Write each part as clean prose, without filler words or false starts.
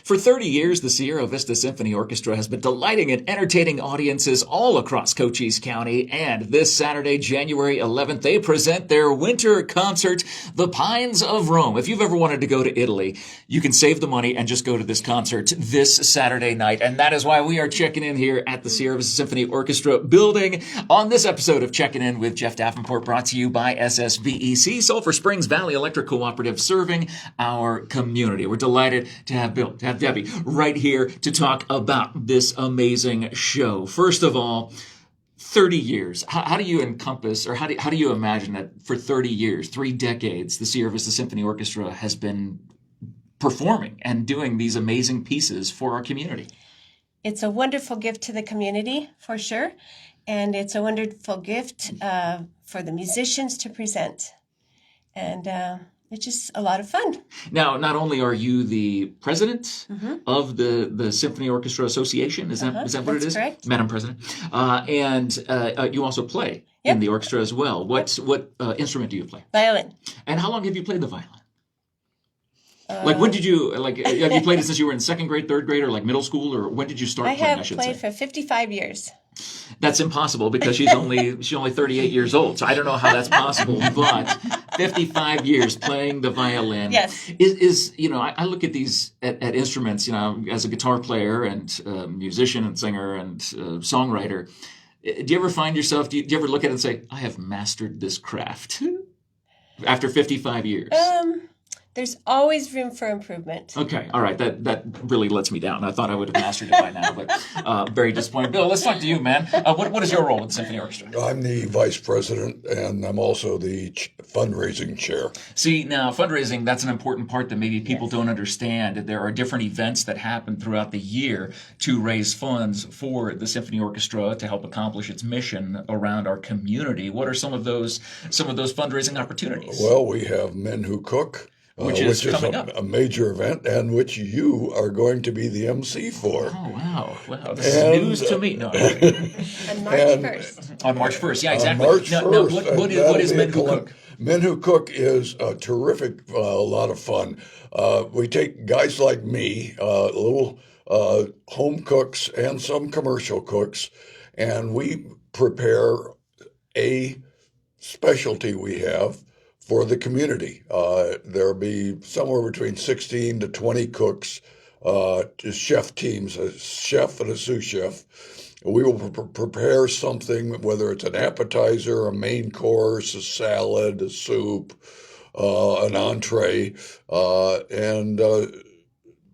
For 30 years, the Sierra Vista Symphony Orchestra has been delighting and entertaining audiences all across Cochise County, and this Saturday, January 11th, they present their winter concert, The Pines of Rome. If you've ever wanted to go to Italy, you can save the money and just go to this concert this Saturday night, and that is why we are checking in here at the Sierra Vista Symphony Orchestra building on this episode of Checking In with Jeff Davenport, brought to you by SSVEC, Sulphur Springs Valley Electric Cooperative, serving our community. We're delighted to have Bill, to have Debbie right here to talk about this amazing show. First of all, 30 years. How do you encompass, or how do you imagine that for 30 years, 3 decades, the Sierra Vista Symphony Orchestra has been performing and doing these amazing pieces for our community? It's a wonderful gift to the community, for sure. And it's a wonderful gift for the musicians to present. And it's just a lot of fun. Now, not only are you the president of the Symphony Orchestra Association, is that what it is? Correct. Madam President. And you also play in the orchestra as well. What instrument do you play? Violin. And how long have you played the violin? When did you, have you played it since you were in 2nd grade, 3rd grade, or middle school, or when did you start playing, I should say? I have played for 55 years. That's impossible because she's only 38 years old, so I don't know how that's possible, but 55 years playing the violin. Yes. I look at these, at instruments, as a guitar player and musician and singer and songwriter. Do you ever find yourself, do you ever look at it and say, I have mastered this craft after 55 years? There's always room for improvement. Okay, all right. That really lets me down. I thought I would have mastered it by now, but very disappointed. Bill, let's talk to you, man. What is your role with the Symphony Orchestra? I'm the vice president, and I'm also the fundraising chair. See, now, fundraising, that's an important part that maybe people don't understand. There are different events that happen throughout the year to raise funds for the Symphony Orchestra to help accomplish its mission around our community. What are some of those fundraising opportunities? Well, we have Men Who Cook, which is a major event, and which you are going to be the MC for. Oh, wow. This is news to me. No. On March 1st. On March 1st, yeah, exactly. On March 1st. What is Men Who Cook? Men Who Cook is a terrific, a lot of fun. We take guys like me, little home cooks and some commercial cooks, and we prepare a specialty we have for the community. There'll be somewhere between 16 to 20 cooks, chef teams, a chef and a sous chef. We will prepare something, whether it's an appetizer, a main course, a salad, a soup, an entree, and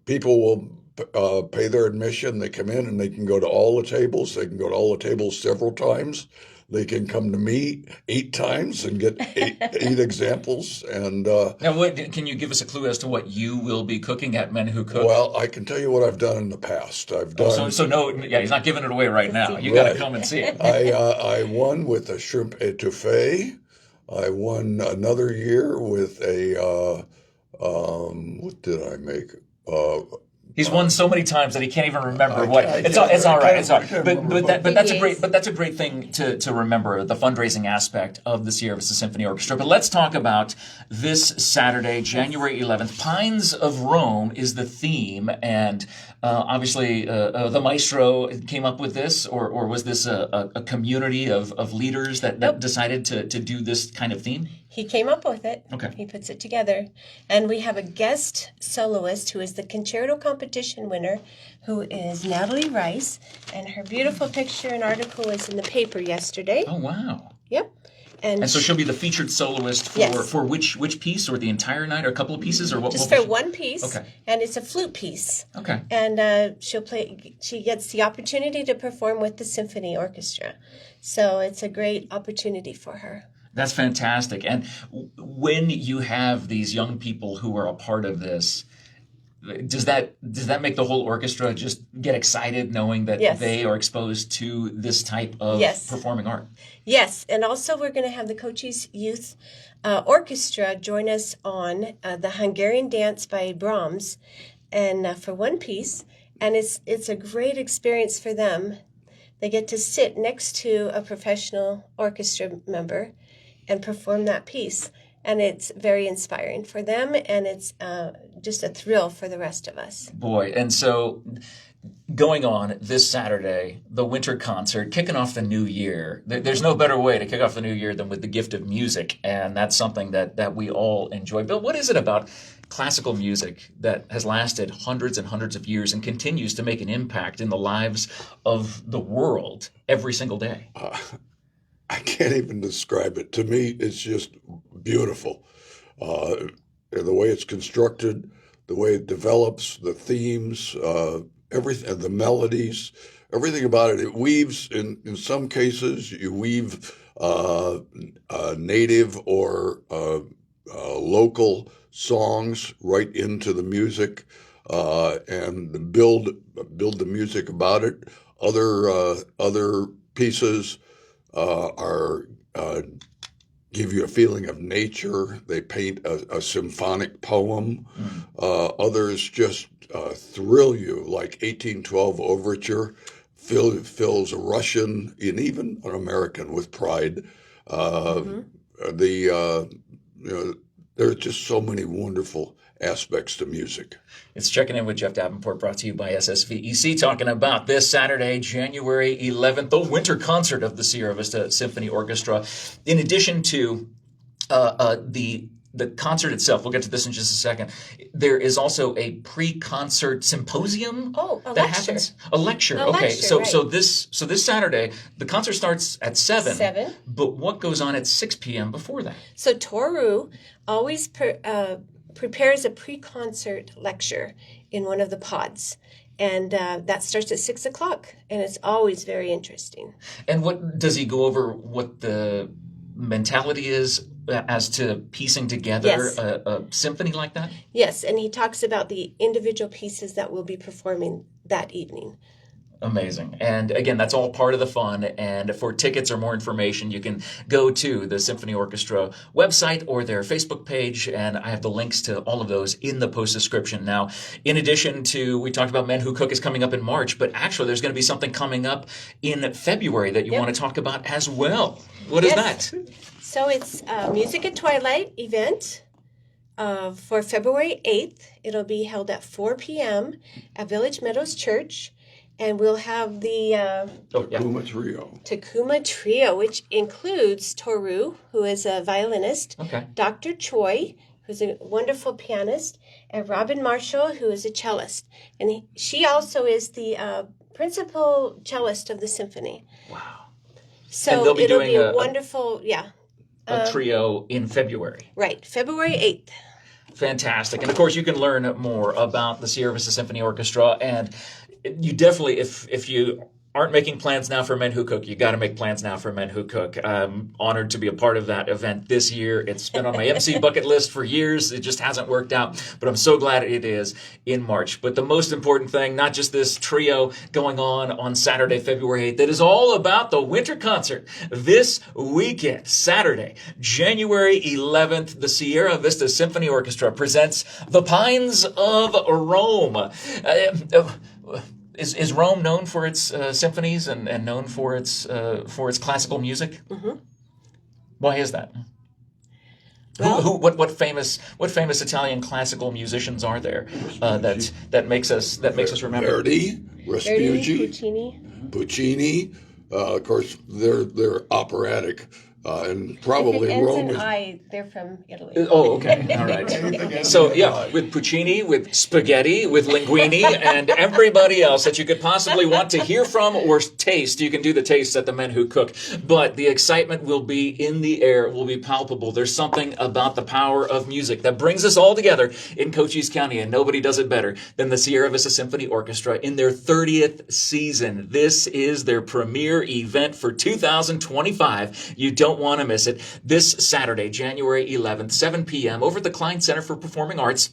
people will pay their admission. They come in and they can go to all the tables. They can go to all the tables several times. They can come to me 8 times and get eight examples. And now, can you give us a clue as to what you will be cooking at Men Who Cook? Well, I can tell you what I've done in the past. I've done. He's not giving it away right now. You got to come and see it. I won with a shrimp etouffee. I won another year with a what did I make? He's won so many times that he can't even remember what. It's all right. It's all right. But that's a great thing to remember, the fundraising aspect of the Sierra Vista Symphony Orchestra. But let's talk about this Saturday, January 11th. Pines of Rome is the theme, and obviously the maestro came up with this, or was this a community of leaders that decided to do this kind of theme? He came up with it. Okay. He puts it together. And we have a guest soloist who is the concerto competition winner, who is Natalie Rice. And her beautiful picture and article is in the paper yesterday. Oh, wow. Yep. And so she'll be the featured soloist for which piece, or the entire night, or a couple of pieces, or what? Just for one piece. Okay. And it's a flute piece. Okay. And she gets the opportunity to perform with the symphony orchestra. So it's a great opportunity for her. That's fantastic. And when you have these young people who are a part of this, does that make the whole orchestra just get excited knowing that they are exposed to this type of performing art? Yes. And also we're going to have the Cochise Youth Orchestra join us on the Hungarian Dance by Brahms, and for one piece. And it's a great experience for them. They get to sit next to a professional orchestra member and perform that piece. and it's very inspiring for them, and it's just a thrill for the rest of us. Boy, and so going on this Saturday, the winter concert, kicking off the new year. There's no better way to kick off the new year than with the gift of music, and that's something that we all enjoy. Bill, what is it about classical music that has lasted hundreds and hundreds of years and continues to make an impact in the lives of the world every single day? I can't even describe it. To me, it's just beautiful. The way it's constructed, the way it develops, the themes, everything, the melodies, everything about it. It weaves, in some cases, you weave native or local songs right into the music and build the music about it. Other pieces are give you a feeling of nature. They paint a symphonic poem. Others just thrill you, like 1812 Overture fills a Russian and even an American with pride. There's just so many wonderful aspects to music. It's Checking In with Jeff Davenport, brought to you by SSVEC, talking about this Saturday, January 11th, the winter concert of the Sierra Vista Symphony Orchestra. In addition to the concert itself, we'll get to this in just a second, there is also a pre-concert symposium happens. A lecture. Okay. So this Saturday, the concert starts at 7. But what goes on at 6 p.m. before that? So Toru always prepares a pre-concert lecture in one of the pods. And that starts at 6 o'clock, and it's always very interesting. And what does he go over? What the mentality is as to piecing together a symphony like that? Yes, and he talks about the individual pieces that we'll be performing that evening. Amazing. And again, that's all part of the fun. And for tickets or more information, you can go to the Symphony Orchestra website or their Facebook page. And I have the links to all of those in the post description. Now, in addition to, we talked about Men Who Cook is coming up in March, but actually there's going to be something coming up in February that you want to talk about as well. What is that? So it's a Music at Twilight event for February 8th. It'll be held at 4 p.m. at Village Meadows Church. And we'll have the Takuma Trio, which includes Toru, who is a violinist, Dr. Choi, who's a wonderful pianist, and Robin Marshall, who is a cellist. And she also is the principal cellist of the symphony. Wow. So it'll be a wonderful, a trio in February. Right, February 8th. Fantastic. And of course, you can learn more about the Sierra Vista Symphony Orchestra, and you definitely, if you aren't making plans now for Men Who Cook, you got to make plans now for Men Who Cook. I'm honored to be a part of that event this year. It's been on my MC bucket list for years. It just hasn't worked out, but I'm so glad it is in March. But the most important thing, not just this trio going on Saturday, February 8th, it is all about the winter concert this weekend. Saturday, January 11th, the Sierra Vista Symphony Orchestra presents The Pines of Rome. Is Rome known for its symphonies and known for its classical music? Mm-hmm. Why is that? Well, what famous Italian classical musicians are there that makes us remember? Verdi, Puccini. Of course, they're operatic. And probably Rome is... they're from Italy. Oh, okay. All right. So, with Puccini, with Spaghetti, with Linguini, and everybody else that you could possibly want to hear from or taste, you can do the tastes at the Men Who Cook. But the excitement will be in the air, will be palpable. There's something about the power of music that brings us all together in Cochise County, and nobody does it better than the Sierra Vista Symphony Orchestra in their 30th season. This is their premier event for 2025. You don't want to miss it. This Saturday, January 11th, 7 p.m. over at the Klein Center for Performing Arts.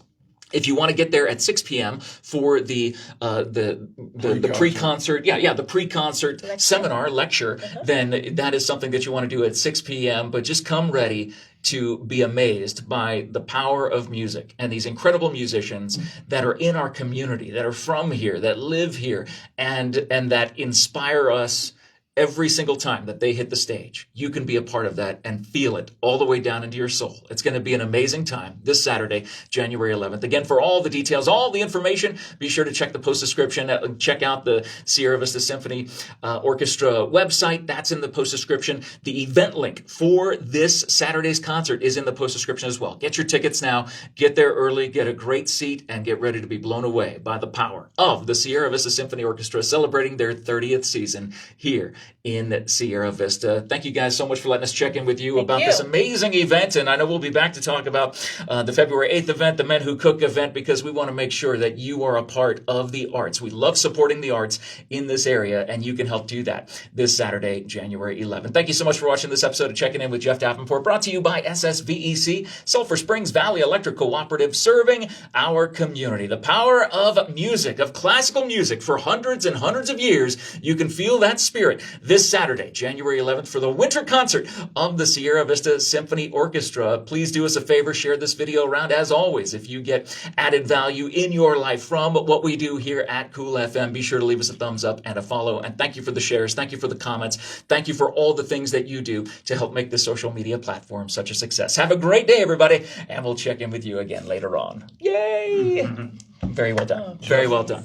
If you want to get there at 6 p.m. for the pre-concert, the pre-concert seminar lecture, then that is something that you want to do at 6 p.m. But just come ready to be amazed by the power of music and these incredible musicians that are in our community, that are from here, that live here, and that inspire us every single time that they hit the stage, you can be a part of that and feel it all the way down into your soul. It's going to be an amazing time this Saturday, January 11th. Again, for all the details, all the information, be sure to check the post description. Check out the Sierra Vista Symphony Orchestra website. That's in the post description. The event link for this Saturday's concert is in the post description as well. Get your tickets now. Get there early. Get a great seat and get ready to be blown away by the power of the Sierra Vista Symphony Orchestra celebrating their 30th season here in Sierra Vista. Thank you guys so much for letting us check in with you about this amazing event. And I know we'll be back to talk about the February 8th event, the Men Who Cook event, because we want to make sure that you are a part of the arts. We love supporting the arts in this area, and you can help do that this Saturday, January 11th. Thank you so much for watching this episode of Checking In with Jeff Davenport, brought to you by SSVEC, Sulphur Springs Valley Electric Cooperative, serving our community. The power of music, of classical music for hundreds and hundreds of years. You can feel that spirit this Saturday, January 11th, for the winter concert of the Sierra Vista Symphony Orchestra. Please do us a favor, share this video around. As always, if you get added value in your life from what we do here at Cool FM, be sure to leave us a thumbs up and a follow. And thank you for the shares. Thank you for the comments. Thank you for all the things that you do to help make this social media platform such a success. Have a great day, everybody, and we'll check in with you again later on. Yay! Very well done. Very well done.